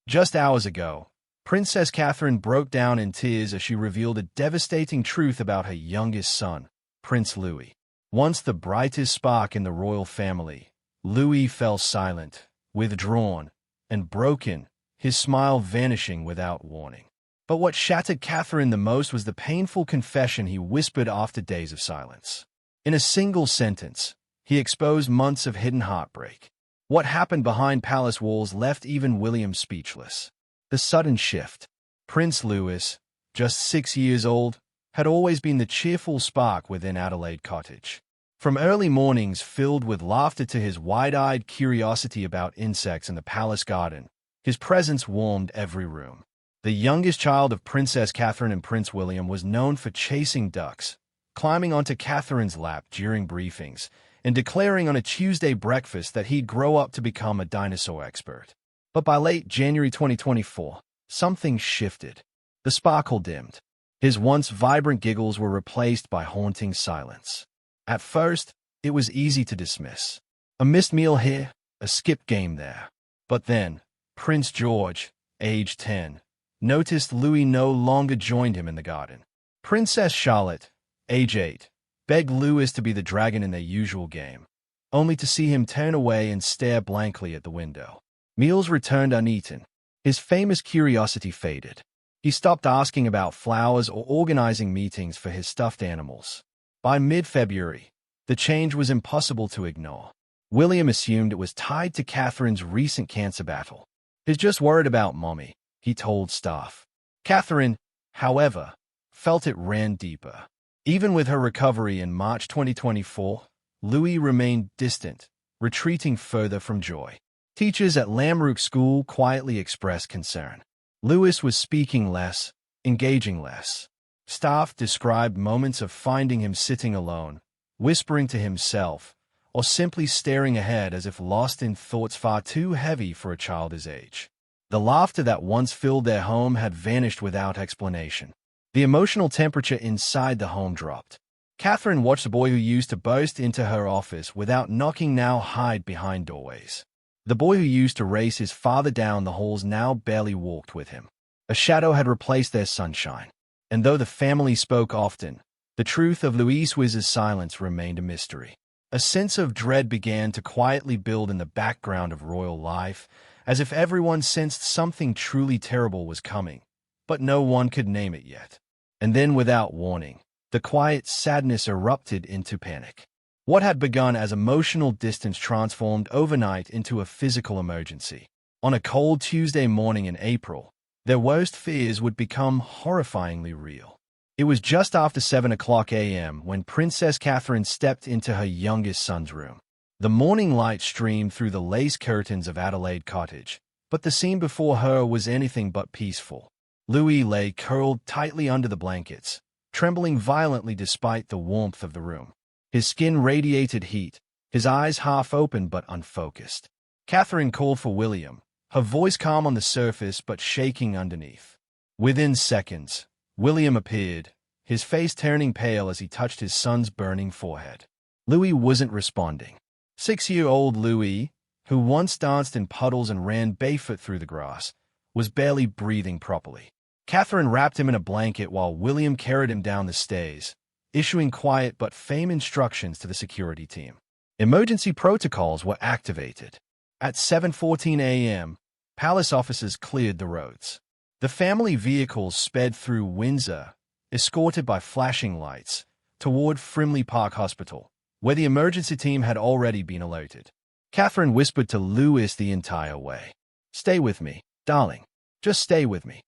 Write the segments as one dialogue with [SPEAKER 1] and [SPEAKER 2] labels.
[SPEAKER 1] Just hours ago, Princess Catherine broke down in tears as she revealed a devastating truth about her youngest son, Prince Louis. Once the brightest spark in the royal family, Louis fell silent, withdrawn, and broken, his smile vanishing without warning. But what shattered Catherine the most was the painful confession he whispered after days of silence. In a single sentence, he exposed months of hidden heartbreak. What happened behind palace walls left even William speechless. The sudden shift. Prince Louis, just 6 years old, had always been the cheerful spark within Adelaide Cottage. From early mornings filled with laughter to his wide-eyed curiosity about insects in the palace garden, his presence warmed every room. The youngest child of Princess Catherine and Prince William was known for chasing ducks, climbing onto Catherine's lap during briefings, and declaring on a Tuesday breakfast that he'd grow up to become a dinosaur expert. But by late January 2024, something shifted. The sparkle dimmed. His once vibrant giggles were replaced by haunting silence. At first, it was easy to dismiss. A missed meal here, a skipped game there. But then, Prince George, age 10, noticed Louis no longer joined him in the garden. Princess Charlotte, age 8, begged Louis to be the dragon in their usual game, only to see him turn away and stare blankly at the window. Meals returned uneaten. His famous curiosity faded. He stopped asking about flowers or organizing meetings for his stuffed animals. By mid-February, the change was impossible to ignore. William assumed it was tied to Catherine's recent cancer battle. He's just worried about Mommy, he told staff. Catherine, however, felt it ran deeper. Even with her recovery in March 2024, Louis remained distant, retreating further from joy. Teachers at Lamrook School quietly expressed concern. Louis was speaking less, engaging less. Staff described moments of finding him sitting alone, whispering to himself, or simply staring ahead as if lost in thoughts far too heavy for a child his age. The laughter that once filled their home had vanished without explanation. The emotional temperature inside the home dropped. Catherine watched the boy who used to burst into her office without knocking now hide behind doorways. The boy who used to race his father down the halls now barely walked with him. A shadow had replaced their sunshine. And though the family spoke often, the truth of Louis' silence remained a mystery. A sense of dread began to quietly build in the background of royal life, as if everyone sensed something truly terrible was coming, but no one could name it yet. And then, without warning, the quiet sadness erupted into panic. What had begun as emotional distance transformed overnight into a physical emergency. On a cold Tuesday morning in April, their worst fears would become horrifyingly real. It was just after 7 a.m. when Princess Catherine stepped into her youngest son's room. The morning light streamed through the lace curtains of Adelaide Cottage, but the scene before her was anything but peaceful. Louis lay curled tightly under the blankets, trembling violently despite the warmth of the room. His skin radiated heat, his eyes half open but unfocused. Catherine called for William, her voice calm on the surface but shaking underneath. Within seconds, William appeared, his face turning pale as he touched his son's burning forehead. Louis wasn't responding. 6-year-old Louis, who once danced in puddles and ran barefoot through the grass, was barely breathing properly. Catherine wrapped him in a blanket while William carried him down the stairs, issuing quiet but firm instructions to the security team. Emergency protocols were activated. At 7:14 a.m., palace officers cleared the roads. The family vehicles sped through Windsor, escorted by flashing lights, toward Frimley Park Hospital, where the emergency team had already been alerted. Catherine whispered to Louis the entire way. "Stay with me, darling. Just stay with me."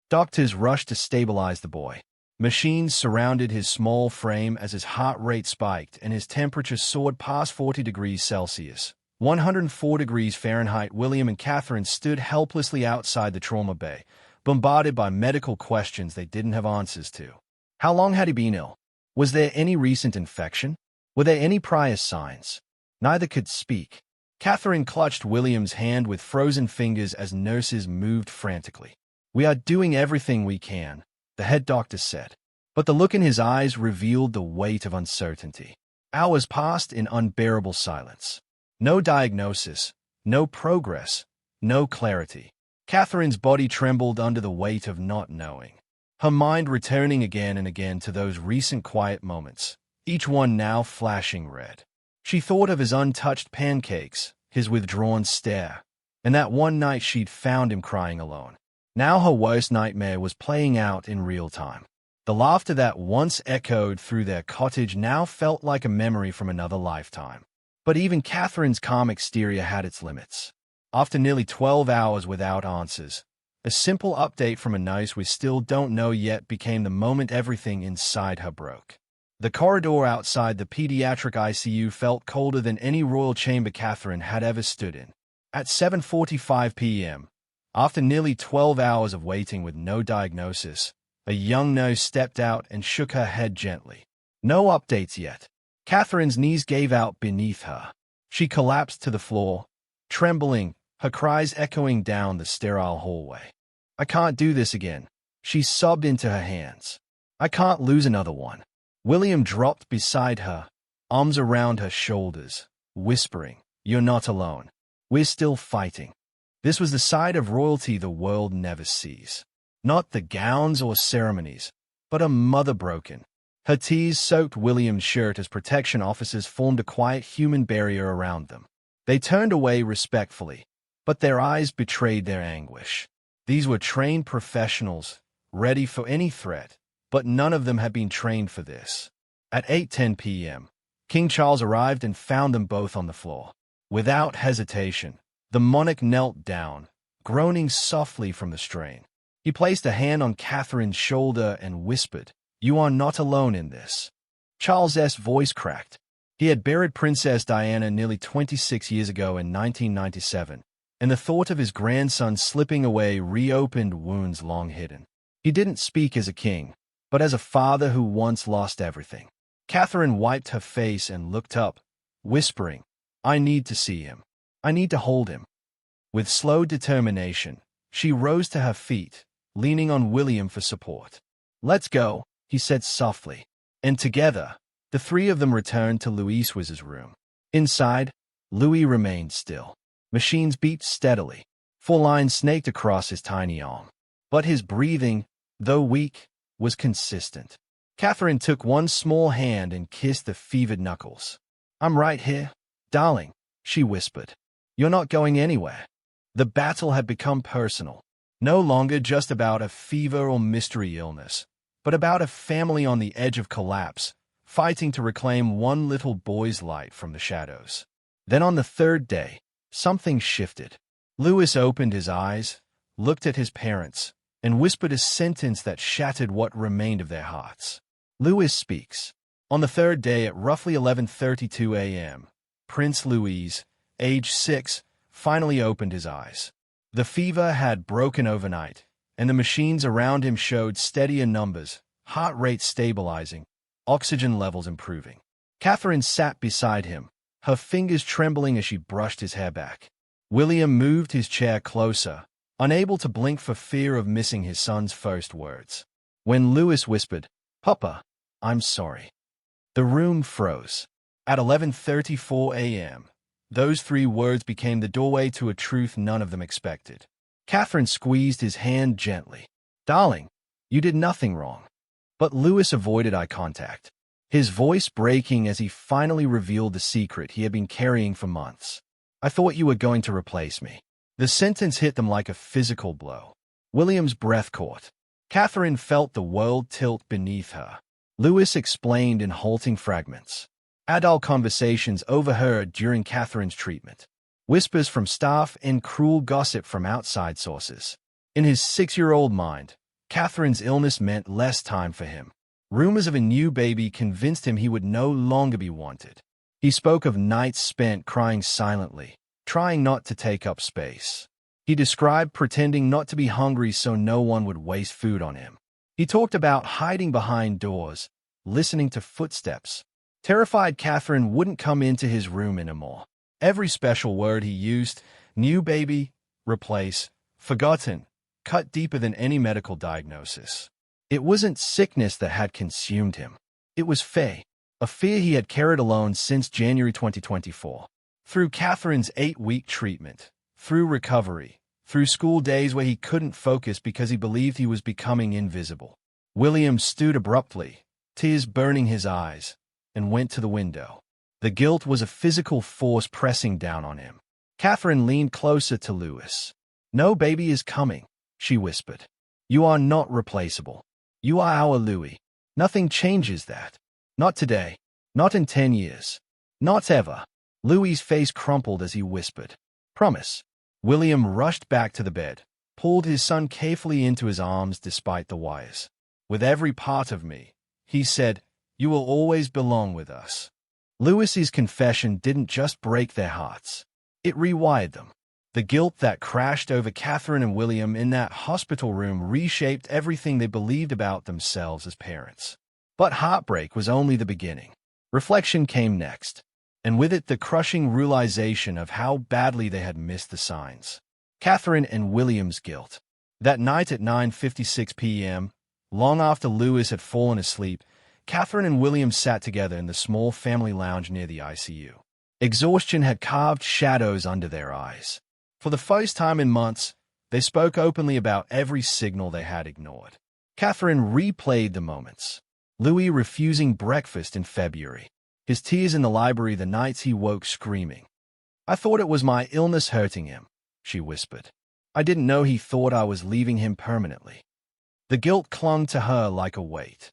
[SPEAKER 1] Doctors rushed to stabilize the boy. Machines surrounded his small frame as his heart rate spiked and his temperature soared past 40 degrees Celsius. 104 degrees Fahrenheit. William and Catherine stood helplessly outside the trauma bay, bombarded by medical questions they didn't have answers to. How long had he been ill? Was there any recent infection? Were there any prior signs? Neither could speak. Catherine clutched William's hand with frozen fingers as nurses moved frantically. "We are doing everything we can," the head doctor said. But the look in his eyes revealed the weight of uncertainty. Hours passed in unbearable silence. No diagnosis, no progress, no clarity. Catherine's body trembled under the weight of not knowing, her mind returning again and again to those recent quiet moments, each one now flashing red. She thought of his untouched pancakes, his withdrawn stare, and that one night she'd found him crying alone. Now her worst nightmare was playing out in real time. The laughter that once echoed through their cottage now felt like a memory from another lifetime. But even Catherine's calm exterior had its limits. After nearly 12 hours without answers, a simple update from a nurse we still don't know yet became the moment everything inside her broke. The corridor outside the pediatric ICU felt colder than any royal chamber Catherine had ever stood in. At 7:45 p.m., after nearly 12 hours of waiting with no diagnosis, a young nurse stepped out and shook her head gently. No updates yet. Catherine's knees gave out beneath her. She collapsed to the floor, trembling, her cries echoing down the sterile hallway. "I can't do this again," she sobbed into her hands. "I can't lose another one." William dropped beside her, arms around her shoulders, whispering, "You're not alone. We're still fighting." This was the side of royalty the world never sees. Not the gowns or ceremonies, but a mother broken. Her tears soaked William's shirt as protection officers formed a quiet human barrier around them. They turned away respectfully, but their eyes betrayed their anguish. These were trained professionals, ready for any threat, but none of them had been trained for this. At 8:10 p.m., King Charles arrived and found them both on the floor. Without hesitation, the monarch knelt down, groaning softly from the strain. He placed a hand on Catherine's shoulder and whispered, "You are not alone in this." Charles's voice cracked. He had buried Princess Diana nearly 26 years ago in 1997, and the thought of his grandson slipping away reopened wounds long hidden. He didn't speak as a king, but as a father who once lost everything. Catherine wiped her face and looked up, whispering, "I need to see him. I need to hold him." With slow determination, she rose to her feet, leaning on William for support. "Let's go," he said softly. And together, the three of them returned to Louise's room. Inside, Louis remained still. Machines beat steadily. 4 lines snaked across his tiny arm. But his breathing, though weak, was consistent. Catherine took one small hand and kissed the fevered knuckles. "I'm right here, darling," she whispered. "You're not going anywhere." The battle had become personal. No longer just about a fever or mystery illness, but about a family on the edge of collapse, fighting to reclaim one little boy's light from the shadows. Then on the third day, something shifted. Louis opened his eyes, looked at his parents, and whispered a sentence that shattered what remained of their hearts. Louis speaks. On the third day at roughly 11:32 a.m., Prince Louis, age 6, finally opened his eyes. The fever had broken overnight, and the machines around him showed steadier numbers, heart rate stabilizing, oxygen levels improving. Catherine sat beside him, her fingers trembling as she brushed his hair back. William moved his chair closer, unable to blink for fear of missing his son's first words. When Louis whispered, "Papa, I'm sorry," the room froze. At 11:34 a.m., those 3 words became the doorway to a truth none of them expected. Catherine squeezed his hand gently. "Darling, you did nothing wrong." But Louis avoided eye contact, his voice breaking as he finally revealed the secret he had been carrying for months. "I thought you were going to replace me." The sentence hit them like a physical blow. William's breath caught. Catherine felt the world tilt beneath her. Louis explained in halting fragments. Adult conversations overheard during Catherine's treatment. Whispers from staff and cruel gossip from outside sources. In his 6-year-old mind, Catherine's illness meant less time for him. Rumors of a new baby convinced him he would no longer be wanted. He spoke of nights spent crying silently, trying not to take up space. He described pretending not to be hungry so no one would waste food on him. He talked about hiding behind doors, listening to footsteps. Terrified Catherine wouldn't come into his room anymore. Every special word he used, new baby, replace, forgotten, cut deeper than any medical diagnosis. It wasn't sickness that had consumed him. It was fear, a fear he had carried alone since January 2024. Through Catherine's 8-week treatment, through recovery, through school days where he couldn't focus because he believed he was becoming invisible. William stood abruptly, tears burning his eyes, and went to the window. The guilt was a physical force pressing down on him. Catherine leaned closer to Lewis. "No baby is coming," she whispered. "You are not replaceable. You are our Louis. Nothing changes that. Not today. Not in 10 years. Not ever." Louis's face crumpled as he whispered, "Promise." William rushed back to the bed, pulled his son carefully into his arms despite the wires. "With every part of me," he said, "you will always belong with us." Lewis's confession didn't just break their hearts. It rewired them. The guilt that crashed over Catherine and William in that hospital room reshaped everything they believed about themselves as parents. But heartbreak was only the beginning. Reflection came next, and with it the crushing realization of how badly they had missed the signs. Catherine and William's guilt. That night at 9:56 p.m., long after Lewis had fallen asleep, Catherine and William sat together in the small family lounge near the ICU. Exhaustion had carved shadows under their eyes. For the first time in months, they spoke openly about every signal they had ignored. Catherine replayed the moments. Louis refusing breakfast in February. His tears in the library the nights he woke screaming. "I thought it was my illness hurting him," she whispered. "I didn't know he thought I was leaving him permanently." The guilt clung to her like a weight.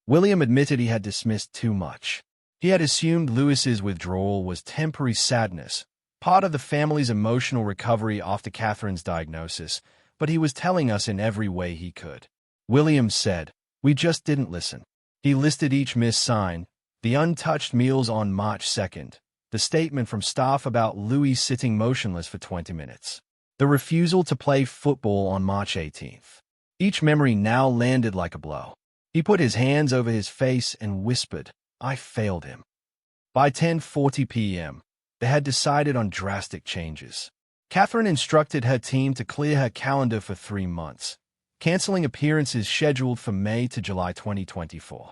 [SPEAKER 1] William admitted he had dismissed too much. He had assumed Lewis's withdrawal was temporary sadness, part of the family's emotional recovery after Catherine's diagnosis, but he was telling us in every way he could. William said, "We just didn't listen." He listed each missed sign, the untouched meals on March 2nd, the statement from staff about Louis sitting motionless for 20 minutes, the refusal to play football on March 18th. Each memory now landed like a blow. He put his hands over his face and whispered, "I failed him." By 10:40 p.m., they had decided on drastic changes. Catherine instructed her team to clear her calendar for 3 months, canceling appearances scheduled for May to July 2024.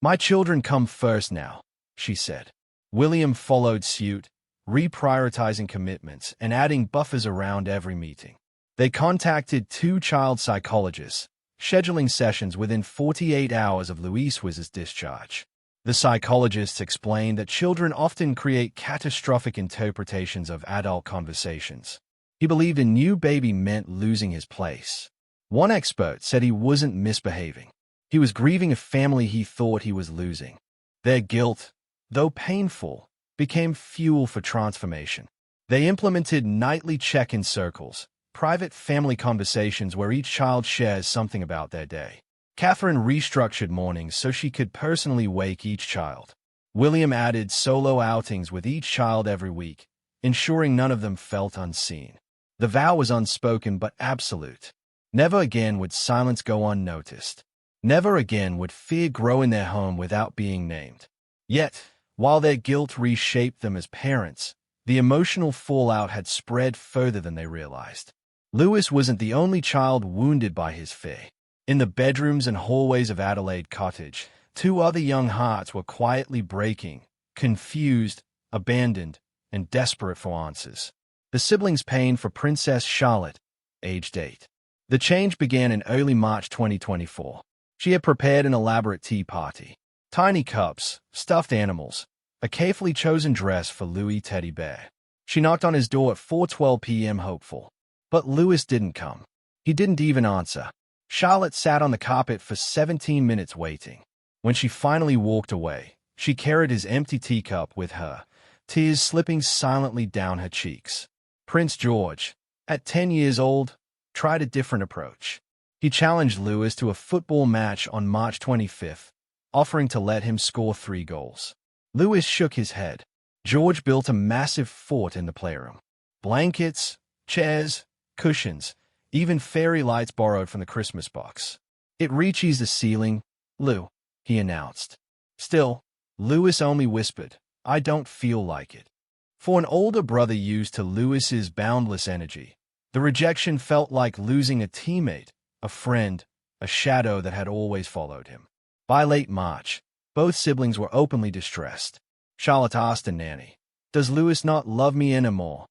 [SPEAKER 1] "My children come first now," she said. William followed suit, reprioritizing commitments and adding buffers around every meeting. They contacted 2 child psychologists, scheduling sessions within 48 hours of Louis's discharge. The psychologists explained that children often create catastrophic interpretations of adult conversations. He believed a new baby meant losing his place. One expert said he wasn't misbehaving. He was grieving a family he thought he was losing. Their guilt, though painful, became fuel for transformation. They implemented nightly check-in circles, private family conversations where each child shares something about their day. Catherine restructured mornings so she could personally wake each child. William added solo outings with each child every week, ensuring none of them felt unseen. The vow was unspoken but absolute. Never again would silence go unnoticed. Never again would fear grow in their home without being named. Yet, while their guilt reshaped them as parents, the emotional fallout had spread further than they realized. Lewis wasn't the only child wounded by his fear. In the bedrooms and hallways of Adelaide Cottage, 2 other young hearts were quietly breaking, confused, abandoned, and desperate for answers. The siblings' pain for Princess Charlotte, aged 8. The change began in early March 2024. She had prepared an elaborate tea party. Tiny cups, stuffed animals, a carefully chosen dress for Louis Teddy Bear. She knocked on his door at 4:12 p.m. hopeful. But Louis didn't come. He didn't even answer. Charlotte sat on the carpet for 17 minutes waiting. When she finally walked away, she carried his empty teacup with her, tears slipping silently down her cheeks. Prince George, at 10 years old, tried a different approach. He challenged Louis to a football match on March 25th, offering to let him score 3 goals. Louis shook his head. George built a massive fort in the playroom. Blankets, chairs, cushions, even fairy lights borrowed from the Christmas box. "It reaches the ceiling, Lou," he announced. Still, Louis only whispered, "I don't feel like it." For an older brother used to Louis's boundless energy, the rejection felt like losing a teammate, a friend, a shadow that had always followed him. By late March, both siblings were openly distressed. Charlotte asked a nanny, "Does Louis not love me anymore?"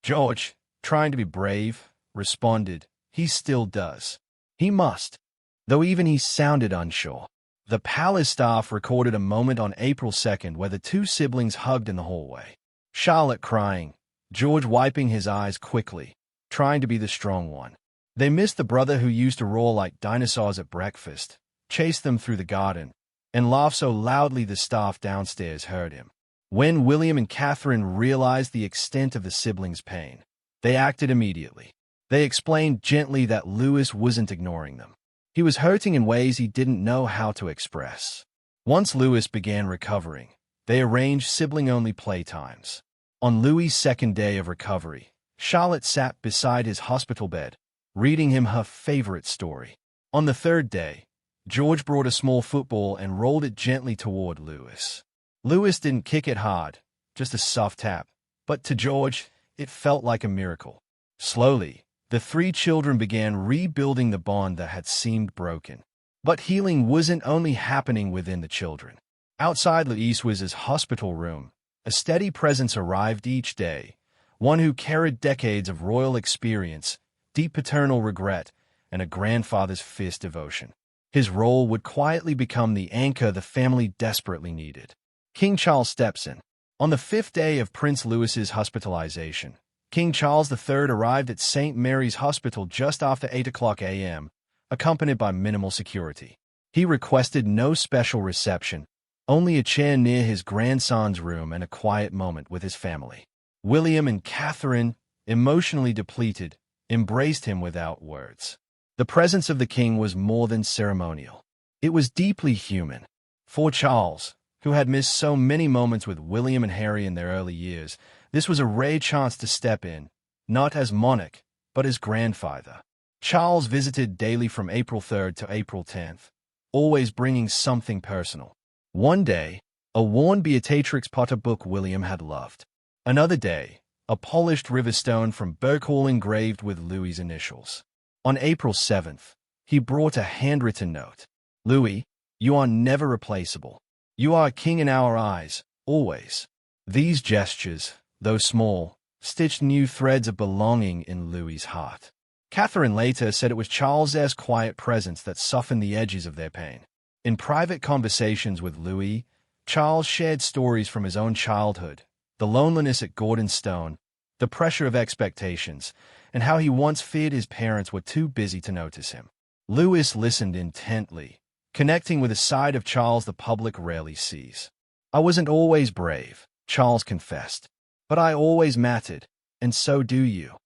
[SPEAKER 1] George, trying to be brave, responded, "He still does. He must." Though even he sounded unsure. The palace staff recorded a moment on April 2nd where the two siblings hugged in the hallway. Charlotte crying, George wiping his eyes quickly, trying to be the strong one. They missed the brother who used to roar like dinosaurs at breakfast, chase them through the garden, and laugh so loudly the staff downstairs heard him. When William and Catherine realized the extent of the siblings' pain, they acted immediately. They explained gently that Louis wasn't ignoring them. He was hurting in ways he didn't know how to express. Once Louis began recovering, they arranged sibling-only playtimes. On Louis' second day of recovery, Charlotte sat beside his hospital bed, reading him her favorite story. On the third day, George brought a small football and rolled it gently toward Louis. Louis didn't kick it hard, just a soft tap, but to George, it felt like a miracle. Slowly, the three children began rebuilding the bond that had seemed broken. But healing wasn't only happening within the children. Outside Louise's hospital room, a steady presence arrived each day, one who carried decades of royal experience, deep paternal regret, and a grandfather's fierce devotion. His role would quietly become the anchor the family desperately needed. King Charles steps in. On the fifth day of Prince Louis's hospitalization, King Charles III arrived at St. Mary's Hospital just after 8 a.m., accompanied by minimal security. He requested no special reception, only a chair near his grandson's room and a quiet moment with his family. William and Catherine, emotionally depleted, embraced him without words. The presence of the king was more than ceremonial. It was deeply human. For Charles, who had missed so many moments with William and Harry in their early years, this was a rare chance to step in, not as monarch, but as grandfather. Charles visited daily from April 3rd to April 10th, always bringing something personal. One day, a worn Beatrix Potter book William had loved. Another day, a polished river stone from Birkhall engraved with Louis's initials. On April 7th, he brought a handwritten note. "Louis, you are never replaceable. You are a king in our eyes, always." These gestures, though small, stitched new threads of belonging in Louis's heart. Catherine later said it was Charles's quiet presence that softened the edges of their pain. In private conversations with Louis, Charles shared stories from his own childhood, the loneliness at Gordonstone, the pressure of expectations, and how he once feared his parents were too busy to notice him. Louis listened intently, connecting with a side of Charles the public rarely sees. "I wasn't always brave," Charles confessed, "but I always mattered, and so do you."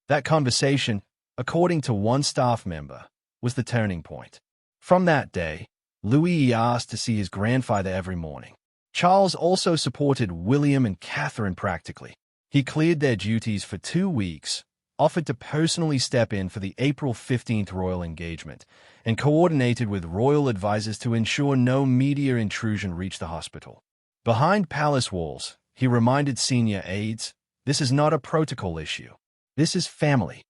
[SPEAKER 1] That conversation, according to one staff member, was the turning point. From that day, Louis asked to see his grandfather every morning. Charles also supported William and Catherine practically. He cleared their duties for 2 weeks, offered to personally step in for the April 15th royal engagement, and coordinated with royal advisors to ensure no media intrusion reached the hospital. Behind palace walls, he reminded senior aides, "This is not a protocol issue. This is family."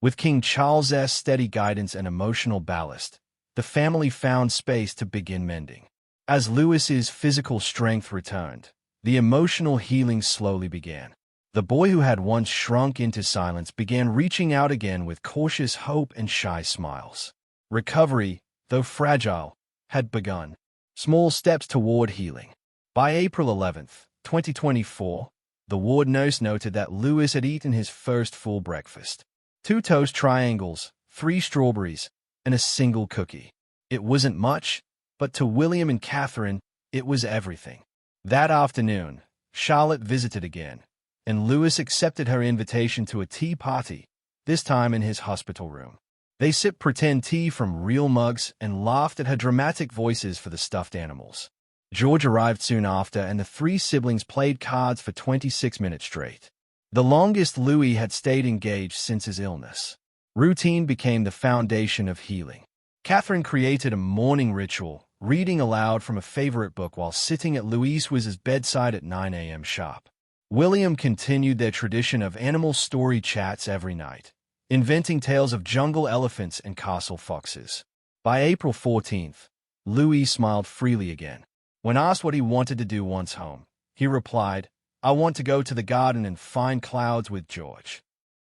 [SPEAKER 1] With King Charles's steady guidance and emotional ballast, the family found space to begin mending. As Louis's physical strength returned, the emotional healing slowly began. The boy who had once shrunk into silence began reaching out again with cautious hope and shy smiles. Recovery, though fragile, had begun. Small steps toward healing. By April 11th, 2024, the ward nurse noted that Louis had eaten his first full breakfast. 2 toast triangles, 3 strawberries, and a single cookie. It wasn't much, but to William and Catherine, it was everything. That afternoon, Charlotte visited again, and Louis accepted her invitation to a tea party, this time in his hospital room. They sipped pretend tea from real mugs and laughed at her dramatic voices for the stuffed animals. George arrived soon after, and the 3 siblings played cards for 26 minutes straight. The longest Louis had stayed engaged since his illness. Routine became the foundation of healing. Catherine created a morning ritual, reading aloud from a favorite book while sitting at Louise's bedside at 9 a.m. sharp. William continued their tradition of animal story chats every night, inventing tales of jungle elephants and castle foxes. By April 14th, Louis smiled freely again. When asked what he wanted to do once home, he replied, "I want to go to the garden and find clouds with George."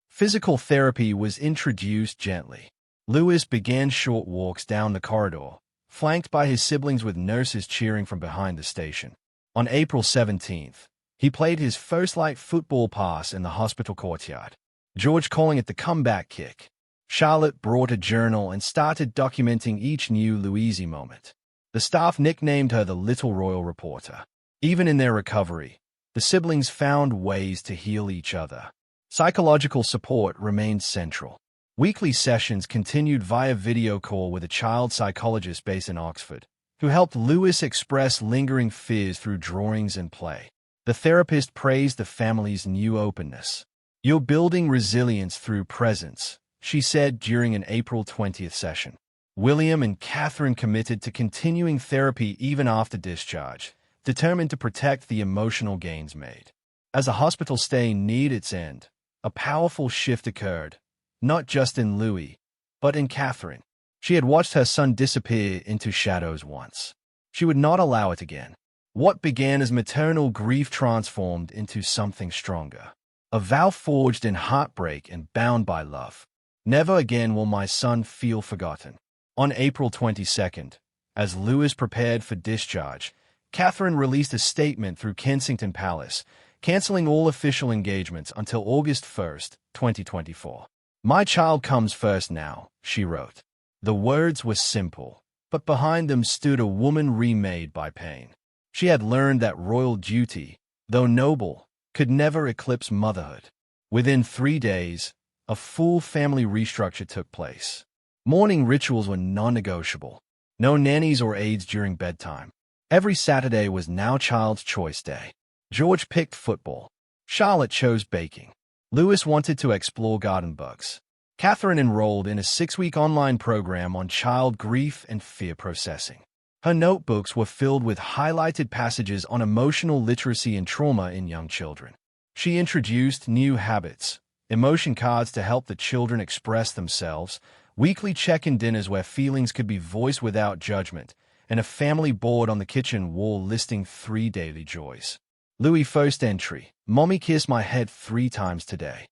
[SPEAKER 1] Physical therapy was introduced gently. Louis began short walks down the corridor, flanked by his siblings with nurses cheering from behind the station. On April 17th, he played his first light football pass in the hospital courtyard, George calling it the comeback kick. Charlotte brought a journal and started documenting each new Louise moment. The staff nicknamed her the Little Royal Reporter. Even in their recovery, the siblings found ways to heal each other. Psychological support remained central. Weekly sessions continued via video call with a child psychologist based in Oxford, who helped Louis express lingering fears through drawings and play. The therapist praised the family's new openness. "You're building resilience through presence," she said during an April 20th session. William and Catherine committed to continuing therapy even after discharge, determined to protect the emotional gains made. As the hospital stay neared its end, a powerful shift occurred, not just in Louis, but in Catherine. She had watched her son disappear into shadows once. She would not allow it again. What began as maternal grief transformed into something stronger. A vow forged in heartbreak and bound by love. Never again will my son feel forgotten. On April 22nd, as Louis prepared for discharge, Catherine released a statement through Kensington Palace, canceling all official engagements until August 1st, 2024. "My child comes first now," she wrote. The words were simple, but behind them stood a woman remade by pain. She had learned that royal duty, though noble, could never eclipse motherhood. Within 3 days, a full family restructure took place. Morning rituals were non-negotiable. No nannies or aides during bedtime. Every Saturday was now Child's Choice Day. George picked football. Charlotte chose baking. Louis wanted to explore garden bugs. Catherine enrolled in a 6-week online program on child grief and fear processing. Her notebooks were filled with highlighted passages on emotional literacy and trauma in young children. She introduced new habits, emotion cards to help the children express themselves, weekly check-in dinners where feelings could be voiced without judgment, and a family board on the kitchen wall listing 3 daily joys. Louis' first entry: "Mommy kissed my head 3 times today."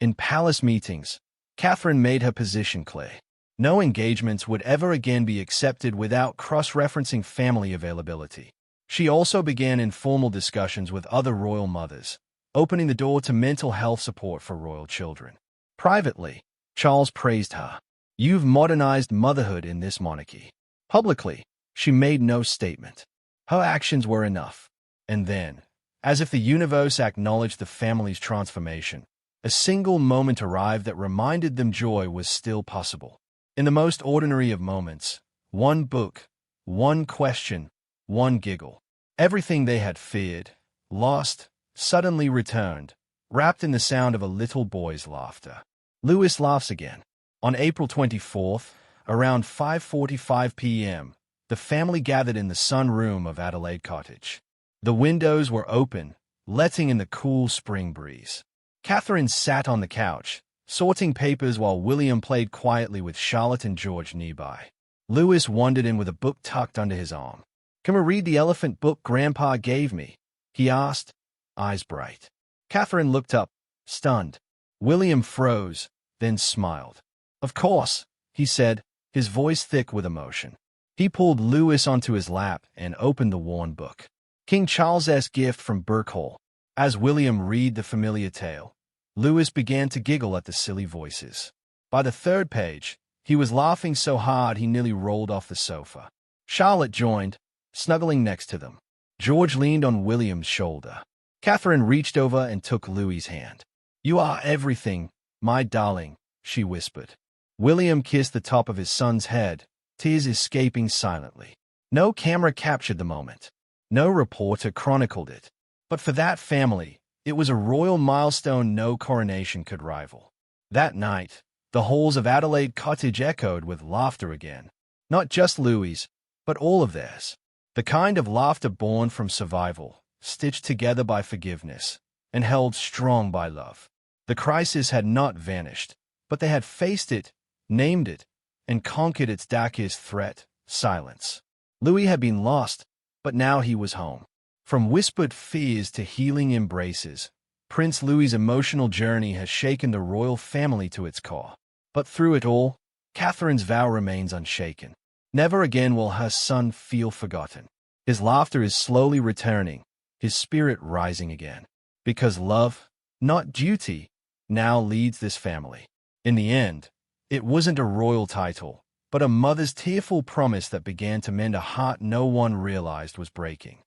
[SPEAKER 1] In palace meetings, Catherine made her position clear. No engagements would ever again be accepted without cross-referencing family availability. She also began informal discussions with other royal mothers, opening the door to mental health support for royal children. Privately, Charles praised her. "You've modernized motherhood in this monarchy." Publicly, she made no statement. Her actions were enough. And then, as if the universe acknowledged the family's transformation, a single moment arrived that reminded them joy was still possible. In the most ordinary of moments, one book, one question, one giggle. Everything they had feared, lost, suddenly returned, wrapped in the sound of a little boy's laughter. Louis laughs again. On April 24th, around 5:45 p.m., the family gathered in the sunroom of Adelaide Cottage. The windows were open, letting in the cool spring breeze. Catherine sat on the couch, sorting papers while William played quietly with Charlotte and George nearby. Louis wandered in with a book tucked under his arm. "Can we read the elephant book Grandpa gave me?" he asked, eyes bright. Catherine looked up, stunned. William froze, then smiled. "Of course," he said, his voice thick with emotion. He pulled Louis onto his lap and opened the worn book. King Charles's gift from Birkhall. As William read the familiar tale, Louis began to giggle at the silly voices. By the 3rd page, he was laughing so hard he nearly rolled off the sofa. Charlotte joined, snuggling next to them. George leaned on William's shoulder. Catherine reached over and took Louis's hand. "You are everything, my darling," she whispered. William kissed the top of his son's head, tears escaping silently. No camera captured the moment. No reporter chronicled it. But for that family, it was a royal milestone no coronation could rival. That night, the halls of Adelaide Cottage echoed with laughter again. Not just Louis', but all of theirs. The kind of laughter born from survival, stitched together by forgiveness, and held strong by love. The crisis had not vanished, but they had faced it, named it, and conquered its darkest threat, silence. Louis had been lost, but now he was home. From whispered fears to healing embraces, Prince Louis's emotional journey has shaken the royal family to its core. But through it all, Catherine's vow remains unshaken. Never again will her son feel forgotten. His laughter is slowly returning, his spirit rising again. Because love, not duty, now leads this family. In the end, it wasn't a royal title, but a mother's tearful promise that began to mend a heart no one realized was breaking.